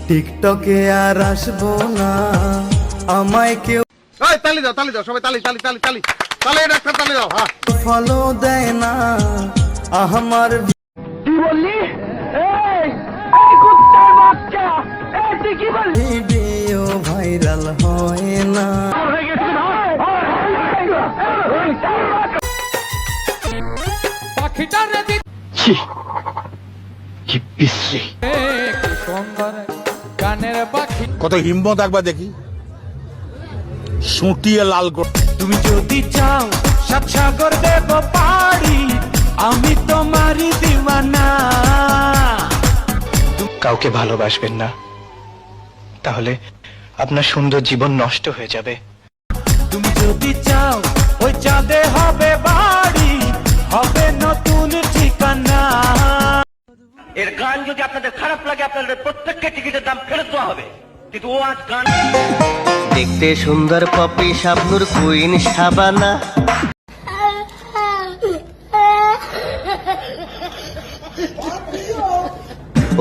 টিকটকে আর আসবো না, আমায় কেউ তালি দাও সবাই, তালি তালি তালি তালি তালি, একটা তালি দাও। হ্যাঁ, ফলো দেয় না আমার ভিডিও ভাইরাল হয় না। কত হিম্মত একবার দেখি, সুটিয়ে লাল করে। তুমি যদি চাও সাত সাগর দেব পাড়ি, আমি তোমারই দিওয়ানা। কাউকে ভালোবাসবেন না, তাহলে আপনার সুন্দর জীবন নষ্ট হয়ে যাবে। তুমি যদি চাও ওই চাঁদে হবে বাড়ি, হবে নতুন ঠিকানা। এর গান যদি আপনাদের খারাপ লাগে, আপনাদের প্রত্যেককে টিকিটের দাম ফেরত দেওয়া হবে। কিন্তু ও আজ গান দেখতে সুন্দর পপি শাবনুর কুইন শাবানা,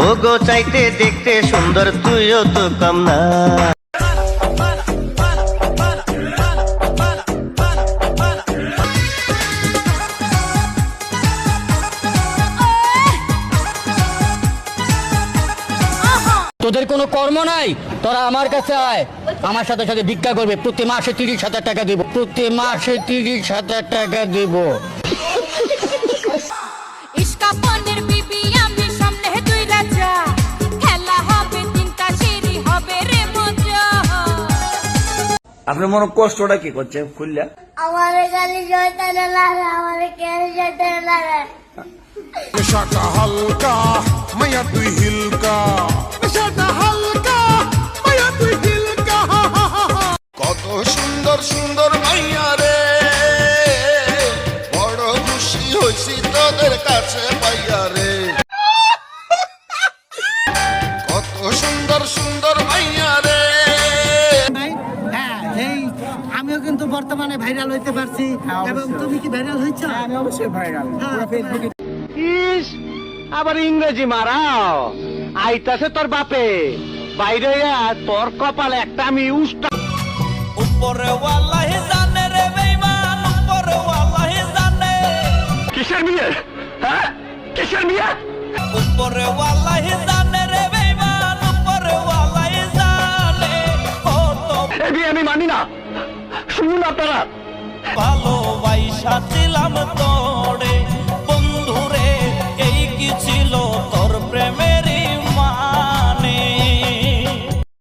ও গো চাইতে দেখতে সুন্দর তুইও তো কম না। তোদের কোনো কর্ম নাই, তোরা আমার কাছে আয়, আমার সাথে সাথে ভিক্ষা করবে। প্রতি মাসে 30,000 টাকা দিব, প্রতি মাসে 30,000 টাকা দিব। ইস্কাপনের বিবি আমি সামনে দুই রাজা, খেলা হবে তিনটা সিঁড়ি হবে রে মজা। আপনার মনে কষ্টটা কি করছে খুললা? আমার গালি জয়তানে লাগে, আমার কেন জয়তানে লাগে। নেশাটা হালকা মায়া তুই হিলকা, নেশাটা হালকা মায়া তুই হিলকা। কত সুন্দর সুন্দর মাইয়া রে, বড় খুশি হইছি তোদের কাছে পাইয়া রে। কত সুন্দর সুন্দর মাইয়া রে। হ্যাঁ, এই আমিও কিন্তু বর্তমানে ভাইরাল হইতে পারছি। এবং তুমি কি ভাইরাল হয়েছো? আমি অবশ্যই ভাইরাল, ফেসবুকে। ইস, আবার ইংরেজি মারাও আইতাছে তোর বাপে বাইরে, তোর কপালে একটা আমি উস্তা। উপরে ওয়াল্লাহি জানে রে বেঈমান, উপরে ওয়াল্লাহি জানে। কিসের বিয়ে? হ্যাঁ, কিসের বিয়ে? উপরে ওয়াল্লাহি জানে রে বেঈমান, উপরে ওয়াল্লাহি জানে। ও তো এই বিয়ে আমি মানি না, শুনুন আপনারা। ভালোবাসা ছিলাম তোরে।